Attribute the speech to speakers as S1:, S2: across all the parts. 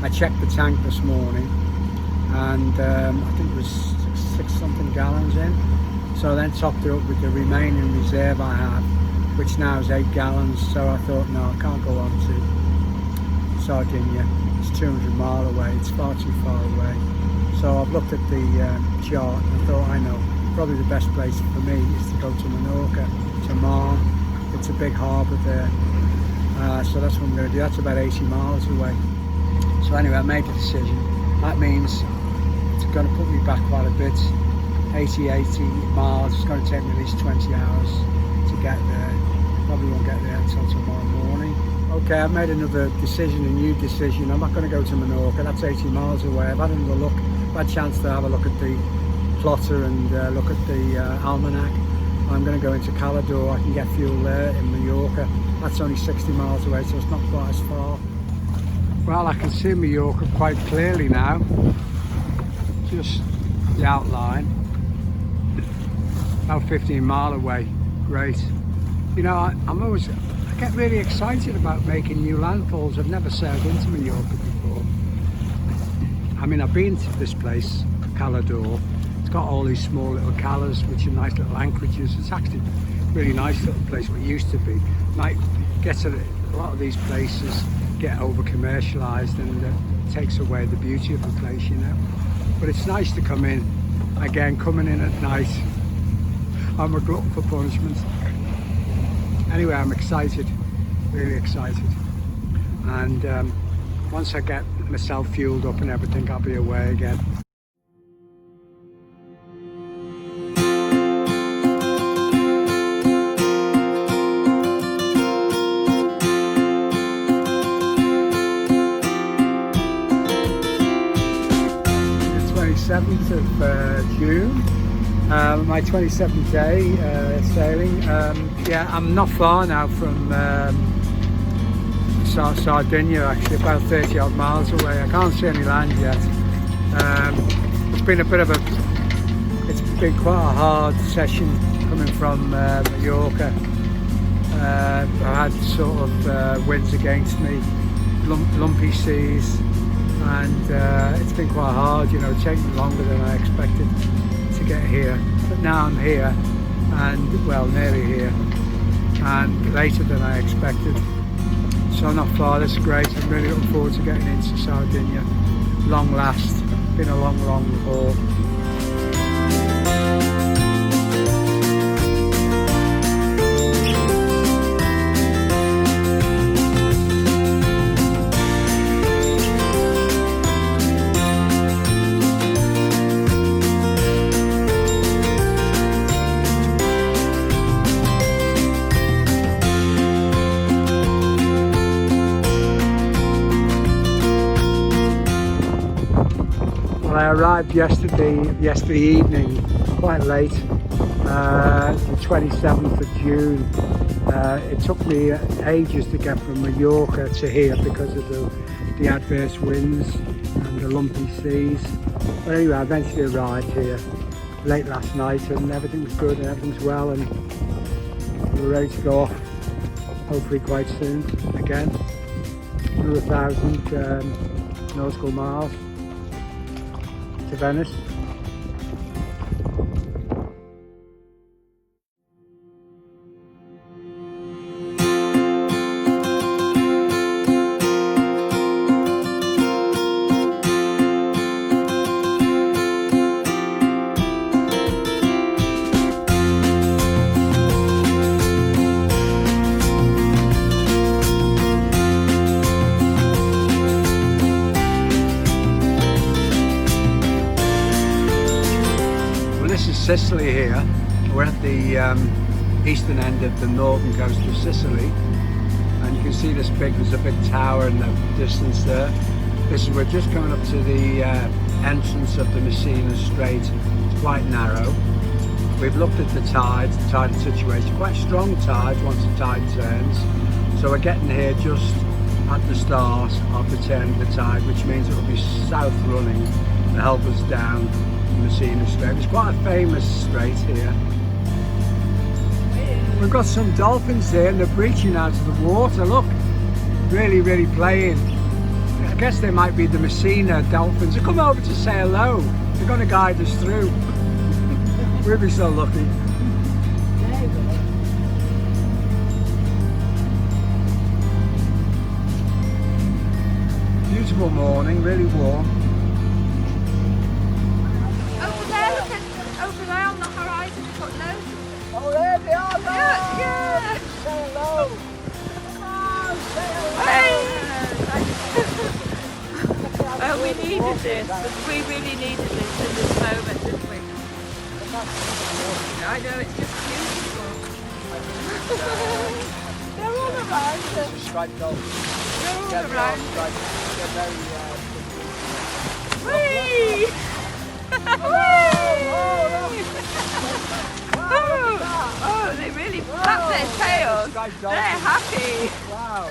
S1: I checked the tank this morning, and I think it was six something gallons in. So I then topped it up with the remaining reserve I had, which now is 8 gallons. So I thought, no, I can't go on to Sardinia. It's 200 miles away. It's far too far away. So I've looked at the chart and I thought, I know, probably the best place for me is to go to Menorca, to Marne. It's a big harbour there. So that's what I'm going to do. That's about 80 miles away. So anyway, I made the decision. That means it's going to put me back quite a bit. 80 miles. It's going to take me at least 20 hours to get there. Probably won't get there until tomorrow morning. Okay, I've made another decision, a new decision. I'm not going to go to Menorca. That's 80 miles away. I've had another look. I've had a chance to have a look at the plotter and look at the almanac. I'm going to go into Calidore. I can get fuel there in Mallorca. That's only 60 miles away, so it's not quite as far. Well, I can see Mallorca quite clearly now. Just the outline. About 15 miles away. Great. You know, I get really excited about making new landfalls. I've never sailed into Mallorca before. I mean, I've been to this place, Calidore. It's got all these small little calas, which are nice little anchorages. It's actually a really nice little place, what it used to be. Might get to a lot of these places get over commercialised, and it takes away the beauty of the place, you know. But it's nice to come in. Again, coming in at night, I'm a glutton for punishment. Anyway, I'm excited, really excited. And once I get myself fueled up and everything, I'll be away again. The 27th of June. My 27th day sailing. Yeah, I'm not far now from Sardinia, actually, about 30 odd miles away. I can't see any land yet. It's been quite a hard session coming from Mallorca. I had sort of winds against me, lumpy seas, and it's been quite hard, you know. It's taken longer than I expected to get here, but now I'm here, and well, nearly here, and later than I expected. So not far. That's great. I'm really looking forward to getting into Sardinia. Long last. Been a long haul. I arrived yesterday evening, quite late, the 27th of June. It took me ages to get from Mallorca to here because of the adverse winds and the lumpy seas. But anyway, I eventually arrived here late last night, and everything's good and everything's well, and we're ready to go off, hopefully quite soon again. Another 1,000 nautical miles to Venice. Sicily here. We're at the eastern end of the northern coast of Sicily, and you can see there's a big tower in the distance there. We're just coming up to the entrance of the Messina Strait. It's quite narrow. We've looked at the tide situation, quite strong tide once the tide turns. So we're getting here just at the start of the turn of the tide, which means it will be south running to help us down Messina Strait. It's quite a famous strait here. We've got some dolphins here and they're breaching out of the water. Look, really playing. I guess they might be the Messina dolphins. They come over to say hello. They're going to guide us through. We'll be so lucky. Beautiful morning, really warm.
S2: Over there, look at, over there on the horizon, we've got loads of...
S1: Oh, there they are!
S2: Yeah, yeah.
S1: Say hello! Oh, say hello!
S2: Oh, we needed this. We really needed this in this moment, didn't we? I know, it's just beautiful. They're all around us.
S1: Striped dolphins.
S2: They're all
S1: Yeah,
S2: around us.
S1: they're very...
S2: Whee! Oh, they really flap their tails. They're happy.
S1: Wow!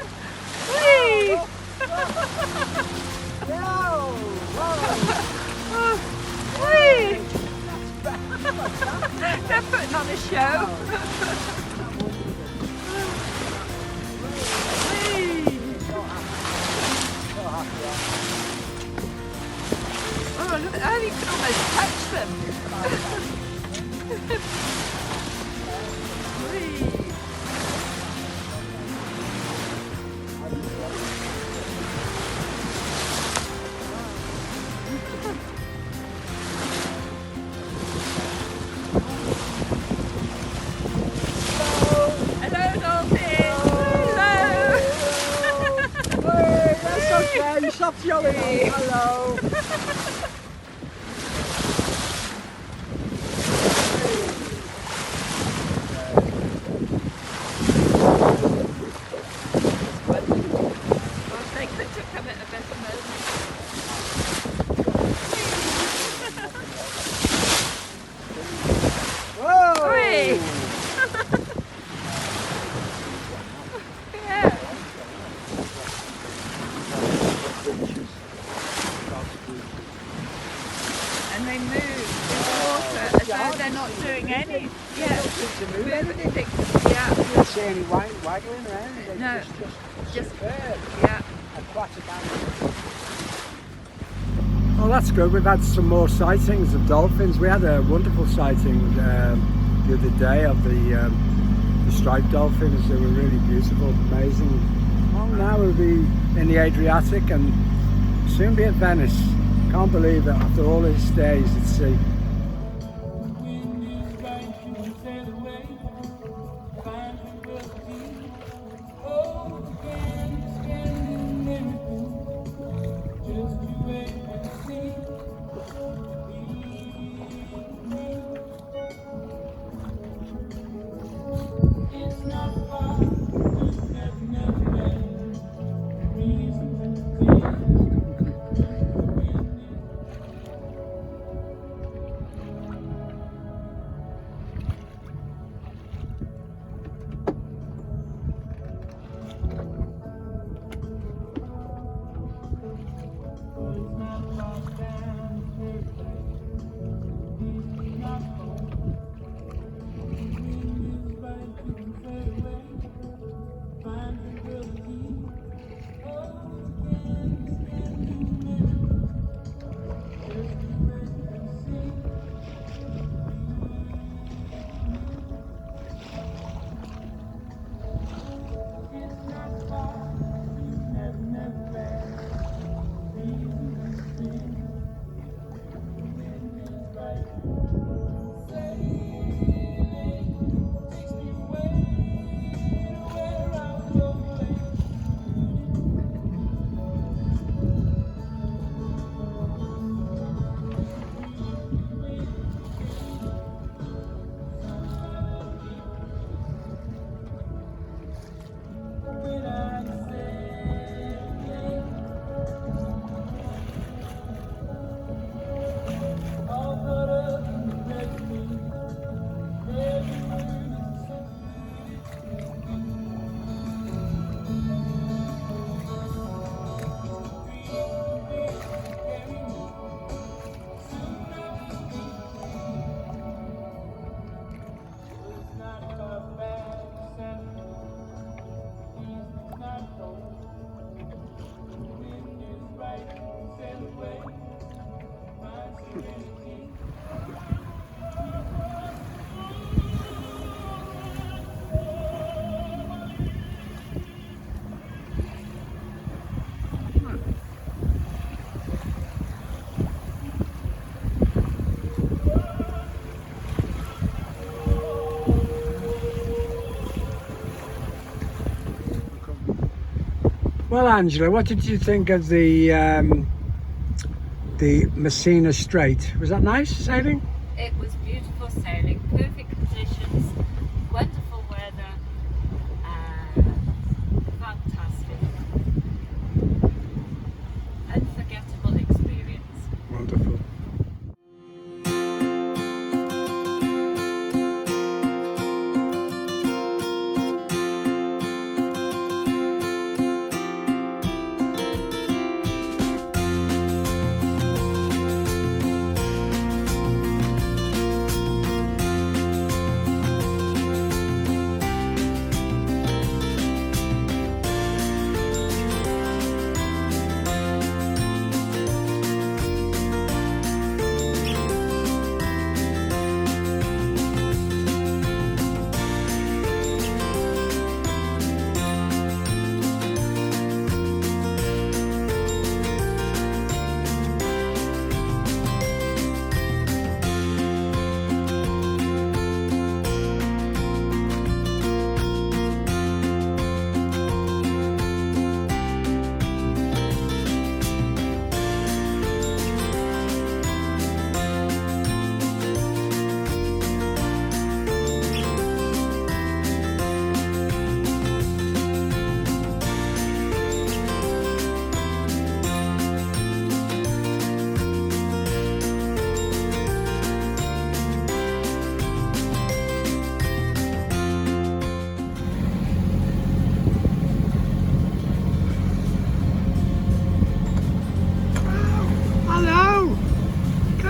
S2: Whee! Whee! They're putting on a show. Whee! Oh, look, I think you can almost touch them. Whee! Hello, dolphins! Hello!
S1: Hey, that's okay, stop yelling. Hello.
S2: I think they took them at a better moment.
S1: Whoa!
S2: Whee! Yeah. And they move in the water as though they're not doing any. Yeah. Moving. Yeah.
S1: You don't see any waggling around. They
S2: No.
S1: just there.
S2: Yeah.
S1: Oh, that's good. We've had some more sightings of dolphins. We had a wonderful sighting the other day of the striped dolphins. They were really beautiful, amazing. Well, now we'll be in the Adriatic and soon be at Venice. Can't believe it after all these days at sea. Well, Angela, what did you think of the Messina Strait? Was that nice sailing?
S2: It was beautiful sailing, perfect conditions, wonderful weather, fantastic, unforgettable experience.
S1: Wonderful.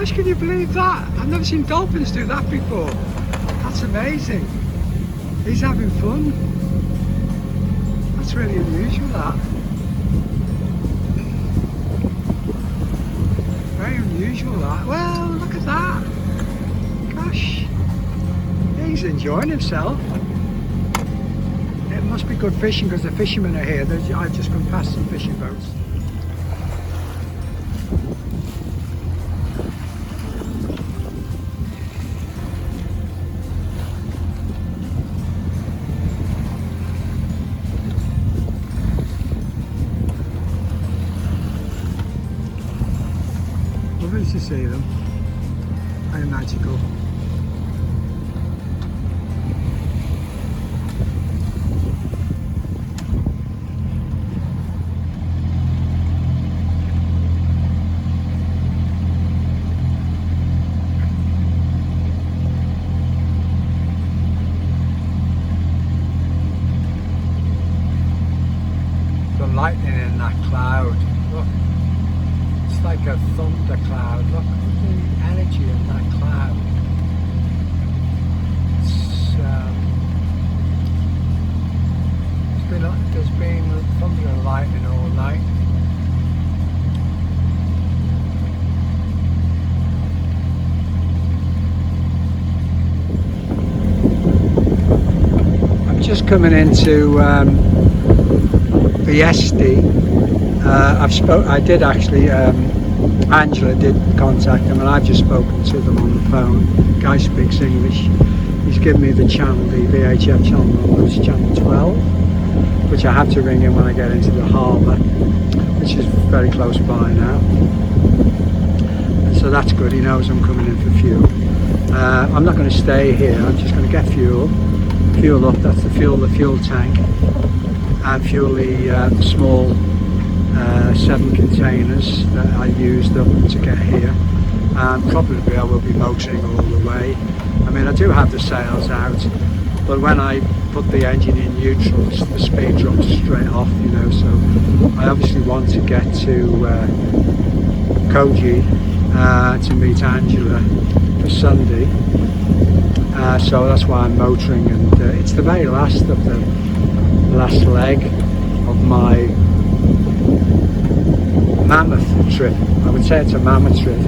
S1: Can you believe that? I've never seen dolphins do that before. That's amazing. He's having fun. That's really unusual, that. Very unusual, that. Well, look at that. Gosh. He's enjoying himself. It must be good fishing because the fishermen are here. I've just come past some fishing boats. Lovely to see them. Very magical. The lightning in that cloud. Look. It's like a thunder cloud. Look at the energy in that cloud. There's been thunder and lightning all night. I'm just coming into Viesti. I did actually, Angela did contact them and I've just spoken to them on the phone. Guy speaks English. He's given me the channel, the VHF channel number, it's channel 12, which I have to ring in when I get into the harbour, which is very close by now. And so that's good, he knows I'm coming in for fuel. I'm not going to stay here, I'm just going to get fuel up, that's the fuel tank, and fuel the small 7 containers that I used up to get here, and probably I will be motoring all the way. I mean, I do have the sails out, but when I put the engine in neutral, the speed drops straight off, you know, so I obviously want to get to Koji to meet Angela for Sunday, so that's why I'm motoring, and it's the very last of the last leg of my mammoth trip. I would say it's a mammoth trip.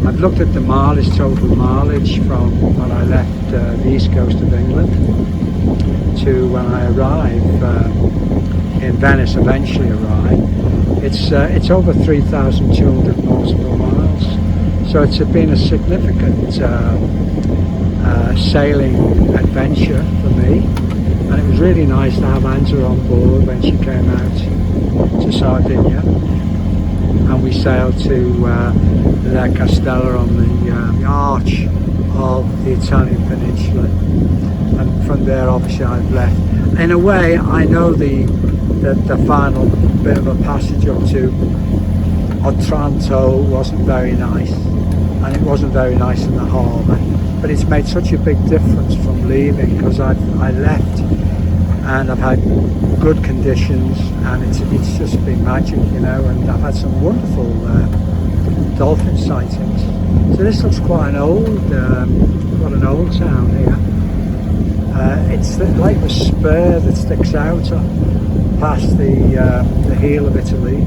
S1: I've looked at the mileage, total mileage from when I left the east coast of England to when I arrive in Venice, eventually arrive. It's over 3,200 nautical miles. So it's been a significant sailing adventure for me. And it was really nice to have Angela on board when she came out to Sardinia, and we sailed to La Castella on the arch of the Italian peninsula, and from there obviously I've left. In a way I know the final bit of a passage up to Otranto wasn't very nice, and it wasn't very nice in the harbour, but it's made such a big difference from leaving, because I left and I've had good conditions, and it's just been magic, you know, and I've had some wonderful dolphin sightings. So this looks quite an old town here. It's like the spur that sticks out past the heel of Italy,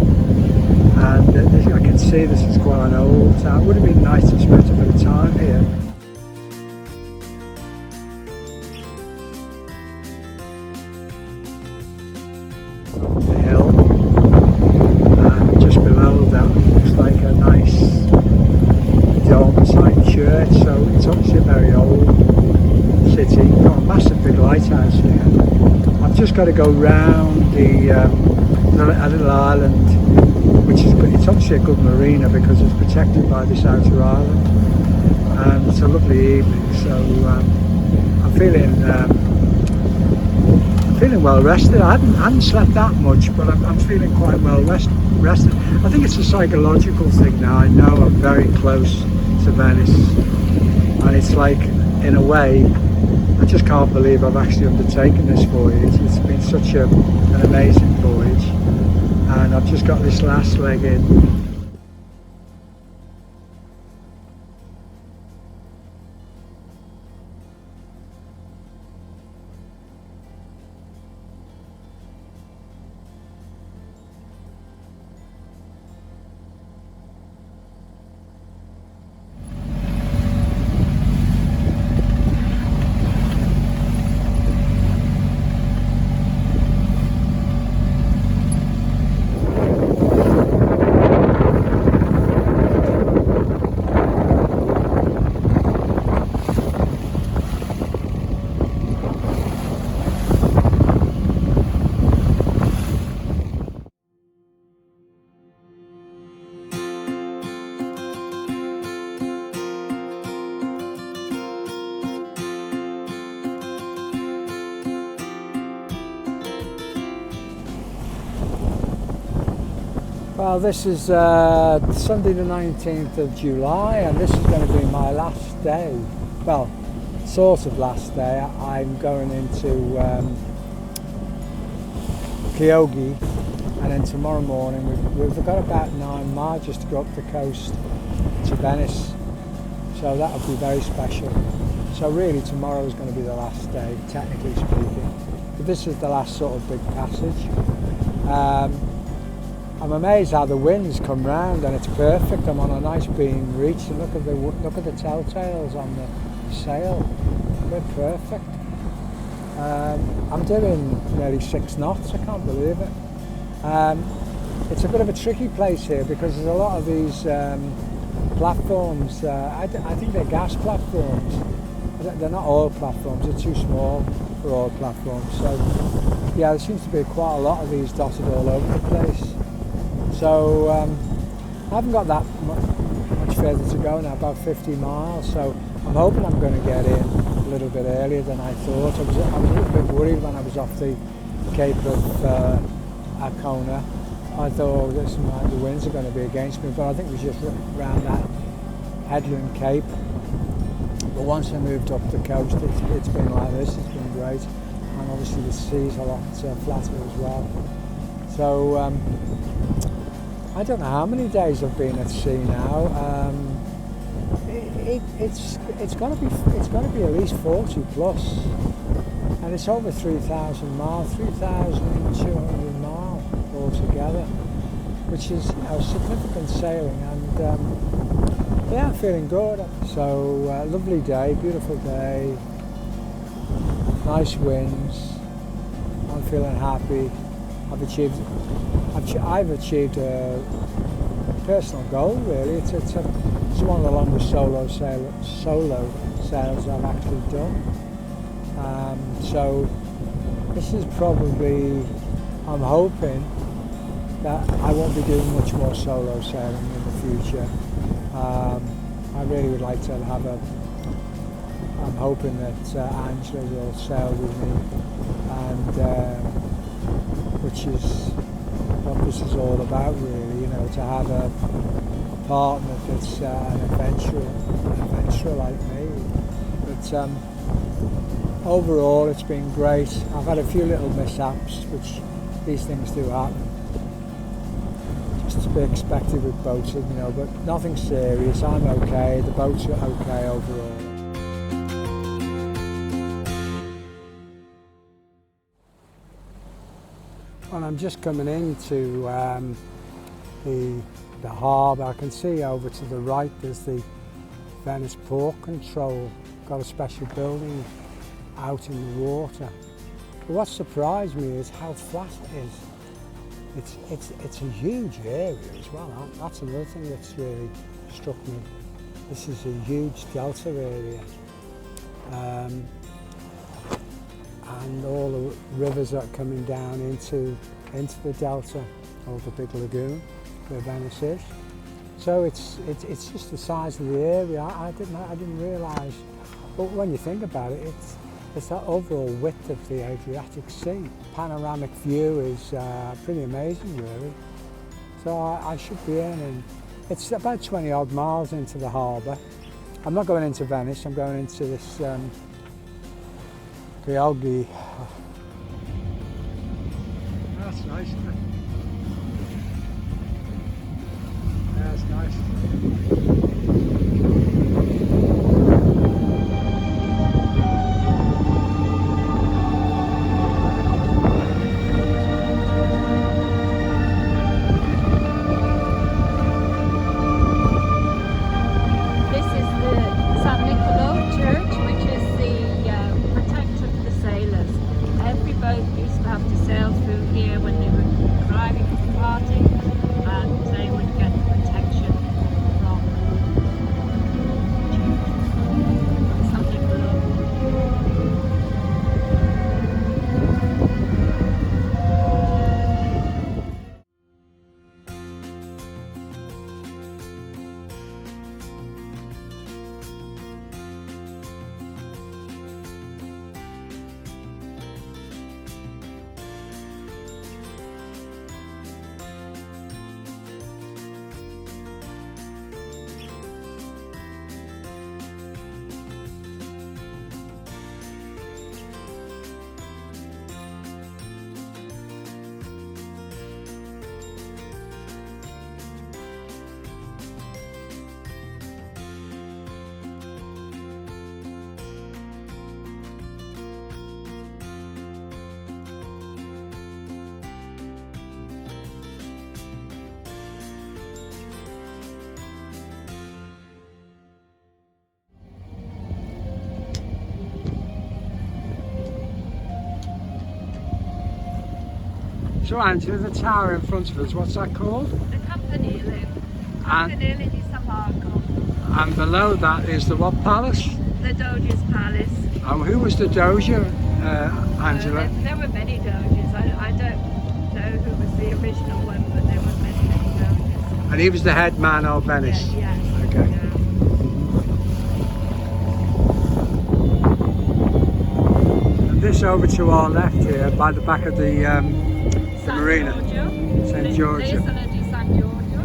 S1: and I can see this is quite an old town. It would have been nice to spend a bit of time here. The hill, and just below that looks like a nice dome-type church, so it's obviously a very old city. Got a massive big lighthouse here. I've just got to go round a little island, which is it's obviously a good marina because it's protected by this outer island, and it's a lovely evening. So I'm feeling well rested. I hadn't slept that much, but I'm feeling quite well rested. I think it's a psychological thing now. I know I'm very close to Venice, and it's like, in a way, I just can't believe I've actually undertaken this voyage. It's been such an amazing voyage, and I've just got this last leg in. Well, this is Sunday the 19th of July, and this is going to be my last day. Well, sort of last day. I'm going into Chioggia, and then tomorrow morning we've got about 9 miles just to go up the coast to Venice. So that'll be very special. So really tomorrow is going to be the last day, technically speaking. But this is the last sort of big passage. I'm amazed how the winds come round, and it's perfect. I'm on a nice beam reach, and look at the telltales on the sail. They're perfect. I'm doing nearly 6 knots. I can't believe it. It's a bit of a tricky place here because there's a lot of these platforms. I think they're gas platforms. They're not oil platforms. They're too small for oil platforms. So yeah, there seems to be quite a lot of these dotted all over the place. So I haven't got that much further to go now, about 50 miles, so I'm hoping I'm going to get in a little bit earlier than I thought. I was a little bit worried when I was off the Cape of Arcona. I thought the winds are going to be against me, but I think it was just around that headland cape. But once I moved up the coast, it's been like this. It's been great, and obviously the sea's a lot flatter as well. So I don't know how many days I've been at sea now. It's got to be at least 40 plus, and it's over 3,000 miles, 3,200 miles altogether, which is significant sailing. And yeah, I'm feeling good. So lovely day, beautiful day, nice winds. I'm feeling happy. I've achieved a personal goal, really. It's one of the longest solo sails I've actually done. So this is probably, I'm hoping, that I won't be doing much more solo sailing in the future. I really would like to have I'm hoping that Angela will sail with me, and which is what this is all about, really, you know, to have a partner that's an adventurer like me. But overall it's been great. I've had a few little mishaps, which these things do happen. Just to be expected with boating, you know, but nothing serious. I'm okay, the boats are okay overall. Well, I'm just coming into the harbour. I can see over to the right there's the Venice Port Control. Got a special building out in the water. But what surprised me is how flat it is. It's a huge area as well. That's another thing that's really struck me. This is a huge delta area. And all the rivers are coming down into the delta, or the big lagoon where Venice is. So it's just the size of the area. I didn't realise. But when you think about it, it's that overall width of the Adriatic Sea. Panoramic view is pretty amazing, really. So I should be in, and it's about 20 odd miles into the harbour. I'm not going into Venice. I'm going into this Giogi. That's nice, isn't it? Yeah, it's nice. So Angela, the tower in front of us, what's that called?
S2: The Campanile. Campanile di San Marco.
S1: And below that is the what palace?
S2: The Doge's Palace.
S1: And who was the Doge, Angela?
S2: There were many Doges. I don't know who was the original one, but there were many Doges.
S1: And he was the head man of Venice?
S2: Yes.
S1: Okay.
S2: Yeah.
S1: And this over to our left here, by the back of the marina. San Giorgio.
S2: L'isola di San Giorgio.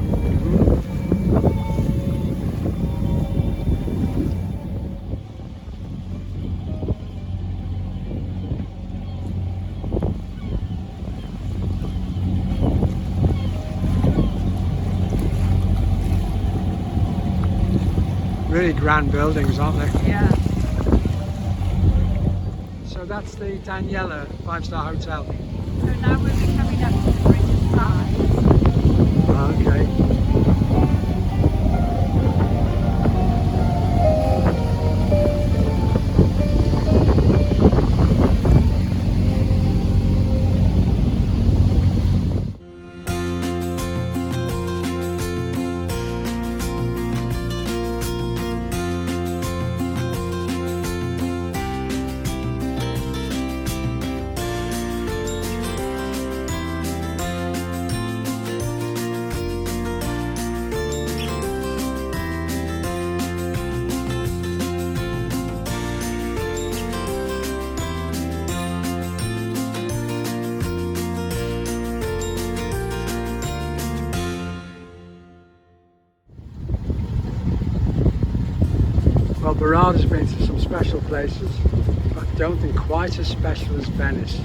S1: Really grand buildings, aren't they?
S2: Yeah.
S1: So that's the Daniela 5-star hotel.
S2: So now we'll be coming up to the British side.
S1: Okay. Well, Barada's been to some special places, but I don't think quite as special as Venice.